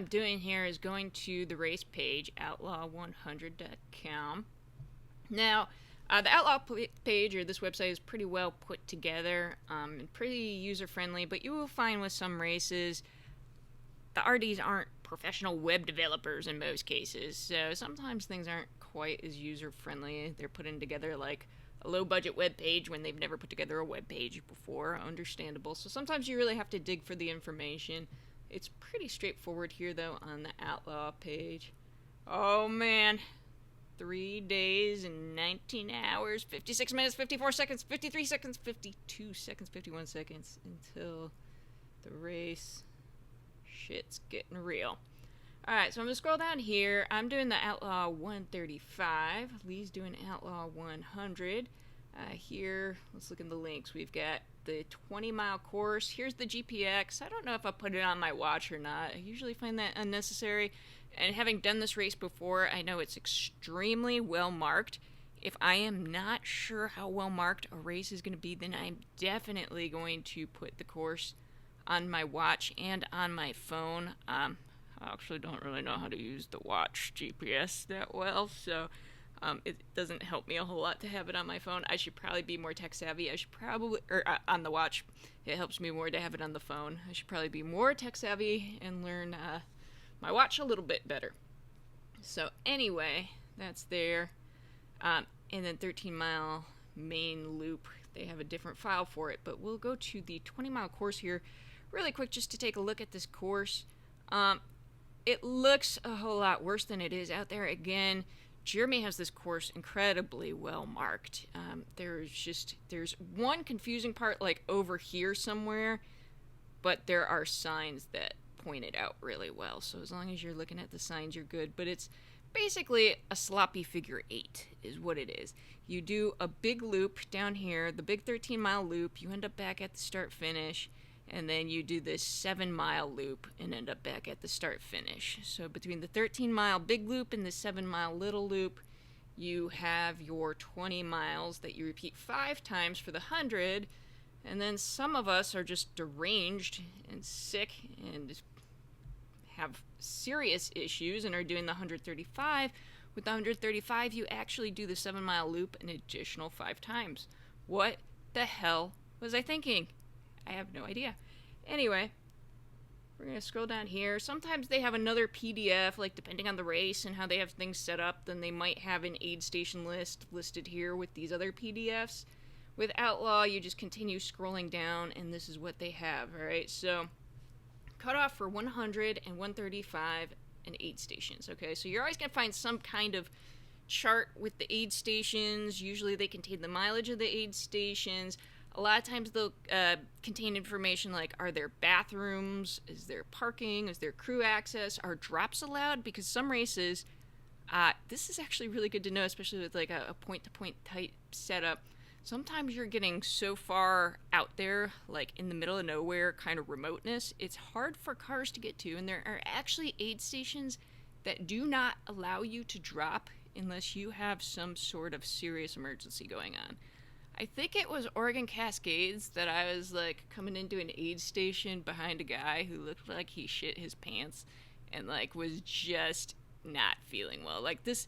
I'm doing here is going to the race page, outlaw100.com. Now, the Outlaw page or this website is pretty well put together and pretty user friendly, but you will find with some races, the RDs aren't professional web developers in most cases, so sometimes things aren't quite as user friendly. They're putting together like a low budget web page when they've never put together a web page before. Understandable. So sometimes you really have to dig for the information. It's pretty straightforward here though on the Outlaw page. Oh man, 3 days and 19 hours, 56 minutes, 54 seconds, 53 seconds, 52 seconds, 51 seconds until the race. Shit's getting real. Alright, so I'm going to scroll down here. I'm doing the Outlaw 135. Lee's doing Outlaw 100. Here, let's look in the links. We've got the 20-mile course. Here's the GPX. I don't know if I put it on my watch or not. I usually find that unnecessary. And having done this race before, I know it's extremely well marked. If I am not sure how well marked a race is going to be, then I'm definitely going to put the course on my watch and on my phone. I actually don't really know how to use the watch GPS that well, so it doesn't help me a whole lot to have it on my phone. I should probably be more tech savvy. I should probably, on the watch, it helps me more to have it on the phone. I should probably be more tech savvy and learn my watch a little bit better. So anyway, that's there. And then 13-mile main loop. They have a different file for it, but we'll go to the 20-mile course here really quick just to take a look at this course. It looks a whole lot worse than it is out there. Again, Jeremy has this course incredibly well marked. There's one confusing part like over here somewhere, but there are signs that point it out really well. So as long as you're looking at the signs, you're good. But it's basically a sloppy figure 8 is what it is. You do a big loop down here, the big 13-mile loop. You end up back at the start finish. And then you do this 7-mile loop and end up back at the start finish. So between the 13-mile big loop and the 7-mile little loop, you have your 20 miles that you repeat 5 times for the 100. And then some of us are just deranged and sick and have serious issues and are doing the 135. With the 135, you actually do the 7-mile loop an additional 5 times. What the hell was I thinking? I have no idea. Anyway, we're going to scroll down here. Sometimes they have another PDF, like depending on the race and how they have things set up, then they might have an aid station list listed here with these other PDFs. With Outlaw, you just continue scrolling down, and this is what they have, alright? So, cutoff for 100 and 135 and aid stations, okay? So you're always going to find some kind of chart with the aid stations. Usually they contain the mileage of the aid stations. A lot of times they'll contain information like, are there bathrooms? Is there parking? Is there crew access? Are drops allowed? Because some races, this is actually really good to know, especially with like a point-to-point type setup. Sometimes you're getting so far out there, like in the middle of nowhere, kind of remoteness, it's hard for cars to get to. And there are actually aid stations that do not allow you to drop unless you have some sort of serious emergency going on. I think it was Oregon Cascades that I was like coming into an aid station behind a guy who looked like he shit his pants and like was just not feeling well. Like this,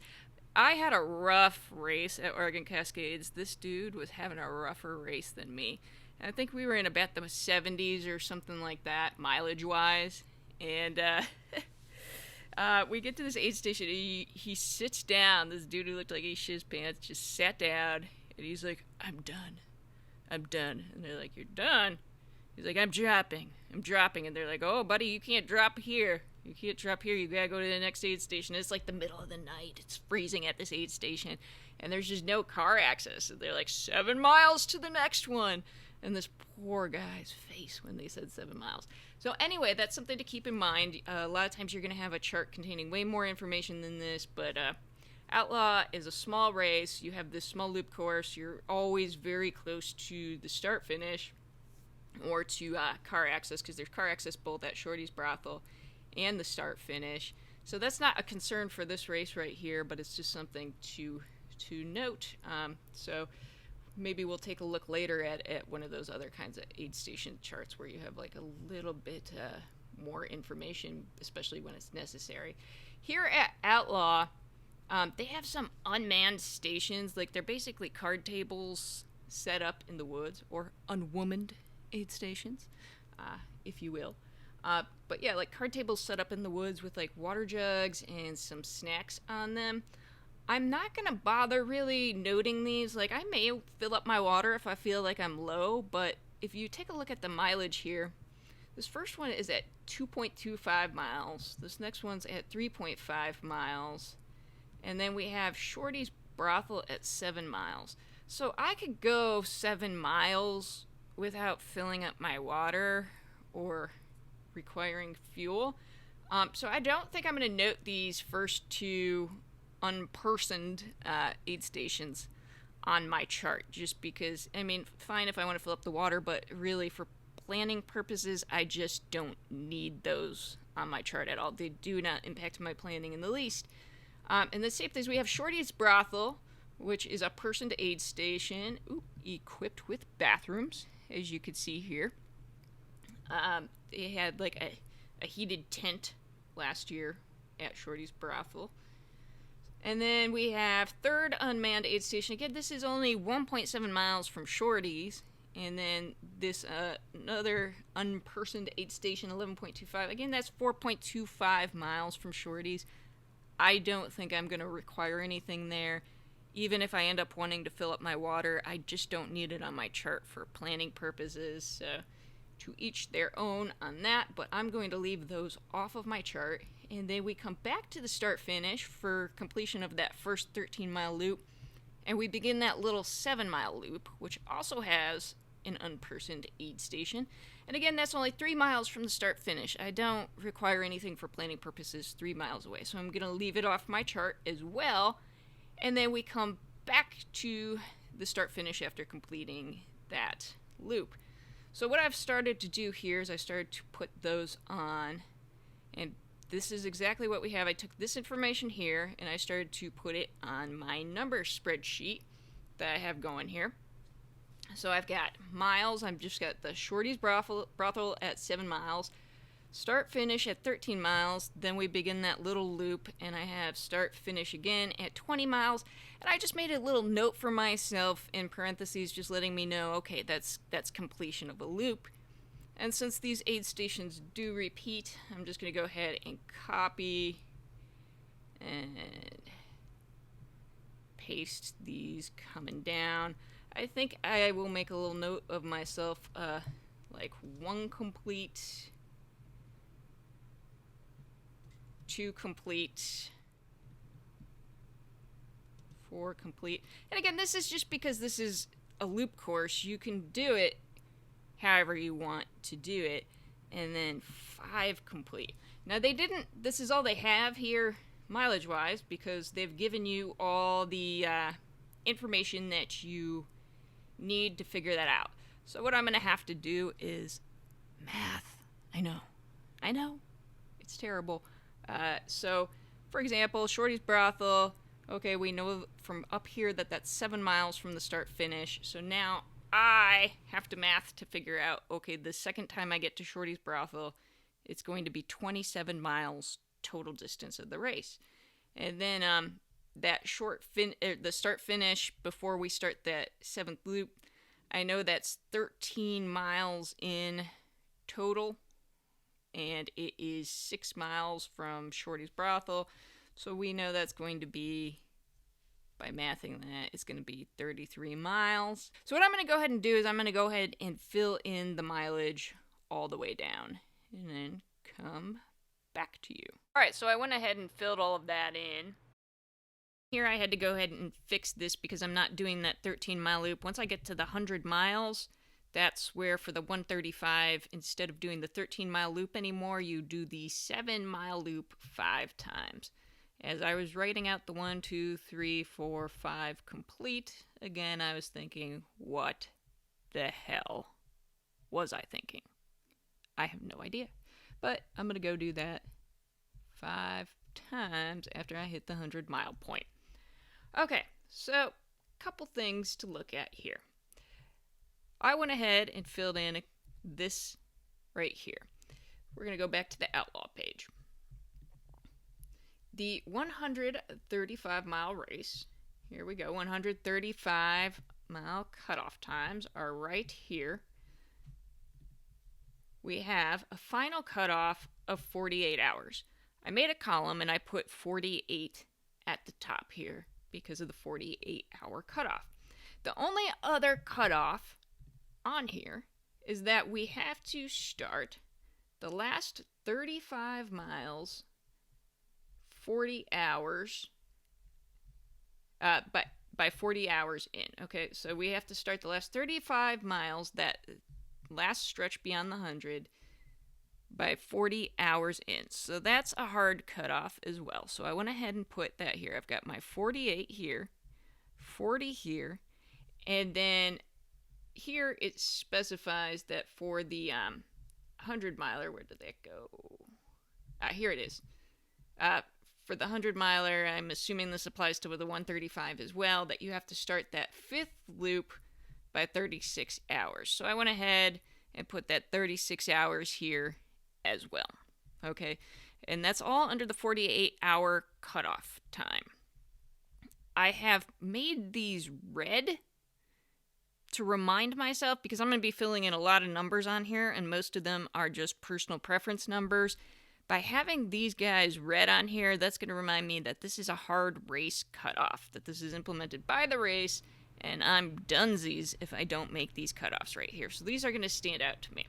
I had a rough race at Oregon Cascades. This dude was having a rougher race than me. And I think we were in about the 70s or something like that, mileage wise. And we get to this aid station. He sits down. This dude who looked like he shit his pants just sat down. And he's like, I'm done. I'm done. And they're like, you're done? He's like, I'm dropping. And they're like, oh, buddy, you can't drop here. You can't drop here. You gotta go to the next aid station. It's like the middle of the night. It's freezing at this aid station. And there's just no car access. And they're like, 7 miles to the next one. And this poor guy's face when they said 7 miles. So anyway, that's something to keep in mind. A lot of times you're going to have a chart containing way more information than this, but Outlaw is a small race. You have this small loop course. You're always very close to the start finish or to car access, because there's car access both at Shorty's Brothel and the start finish. So that's not a concern for this race right here, but it's just something to note. So maybe we'll take a look later at one of those other kinds of aid station charts where you have like a little bit more information, especially when it's necessary. Here at Outlaw, they have some unmanned stations. Like, they're basically card tables set up in the woods, or unwomaned aid stations, if you will. But yeah, like card tables set up in the woods with like water jugs and some snacks on them. I'm not gonna bother really noting these. Like, I may fill up my water if I feel like I'm low, but if you take a look at the mileage here, this first one is at 2.25 miles. This next one's at 3.5 miles. And then we have Shorty's Brothel at 7 miles. So I could go 7 miles without filling up my water or requiring fuel. So I don't think I'm going to note these first two unpersoned aid stations on my chart, just because, I mean, fine if I want to fill up the water, but really for planning purposes, I just don't need those on my chart at all. They do not impact my planning in the least. And the same things, we have Shorty's Brothel, which is a person-to aid station, equipped with bathrooms, as you can see here. They had like a heated tent last year at Shorty's Brothel. And then we have third unmanned aid station. Again, this is only 1.7 miles from Shorty's. And then this another unpersoned aid station, 11.25. Again, that's 4.25 miles from Shorty's. I don't think I'm going to require anything there. Even if I end up wanting to fill up my water, I just don't need it on my chart for planning purposes. So to each their own on that, but I'm going to leave those off of my chart. And then we come back to the start finish for completion of that first 13-mile loop. And we begin that little 7-mile loop, which also has an unpersoned aid station. And again, that's only 3 miles from the start finish. I don't require anything for planning purposes 3 miles away. So I'm going to leave it off my chart as well. And then we come back to the start finish after completing that loop. So what I've started to do here is I started to put those on, and this is exactly what we have. I took this information here and I started to put it on my number spreadsheet that I have going here. So I've got miles. I've just got the Shorty's Brothel at 7 miles, start finish at 13 miles, then we begin that little loop, and I have start finish again at 20 miles, and I just made a little note for myself in parentheses just letting me know, okay, that's completion of a loop. And since these aid stations do repeat, I'm just going to go ahead and copy and paste these coming down. I think I will make a little note of myself, like 1 complete, 2 complete, 4 complete. And again, this is just because this is a loop course. You can do it however you want to do it. And then 5 complete. Now this is all they have here mileage wise, because they've given you all the information that you need to figure that out. So what I'm going to have to do is math. I know. It's terrible. So, for example, Shorty's Brothel. Okay, we know from up here that that's 7 miles from the start finish. So now I have to math to figure out, okay, the second time I get to Shorty's Brothel, it's going to be 27 miles total distance of the race. And then that the start finish before we start that 7th loop, I know that's 13 miles in total, and it is 6 miles from Shorty's Brothel, so we know that's going to be, by mathing that, it's going to be 33 miles. So what I'm going to go ahead and do is I'm going to go ahead and fill in the mileage all the way down, and then come back to you. Alright, so I went ahead and filled all of that in. Here I had to go ahead and fix this because I'm not doing that 13-mile loop. Once I get to the 100 miles, that's where for the 135, instead of doing the 13-mile loop anymore, you do the 7-mile loop 5 times. As I was writing out the 1, 2, 3, 4, 5 complete, again, I was thinking, what the hell was I thinking? I have no idea. But I'm going to go do that 5 times after I hit the 100-mile point. Okay, so a couple things to look at here. I went ahead and filled in this right here. we're going to go back to the Outlaw page. The 135-mile race, here we go, 135-mile cutoff times are right here. We have a final cutoff of 48 hours. I made a column and I put 48 at the top here because of the 48-hour cutoff. The only other cutoff on here is that we have to start the last 35 miles 40 hours by 40 hours in. Okay, so we have to start the last 35 miles, that last stretch beyond the 100, by 40 hours in. So that's a hard cutoff as well. So I went ahead and put that here. I've got my 48 here, 40 here, and then here it specifies that for the 100 miler, where did that go? Here it is. For the 100 miler, I'm assuming this applies to the 135 as well, that you have to start that fifth loop by 36 hours. So I went ahead and put that 36 hours here as well. Okay, and that's all under the 48-hour cutoff time. I have made these red to remind myself, because I'm going to be filling in a lot of numbers on here, and most of them are just personal preference numbers. By having these guys red on here, that's going to remind me that this is a hard race cutoff, that this is implemented by the race, and I'm dunsies if I don't make these cutoffs right here. So these are going to stand out to me.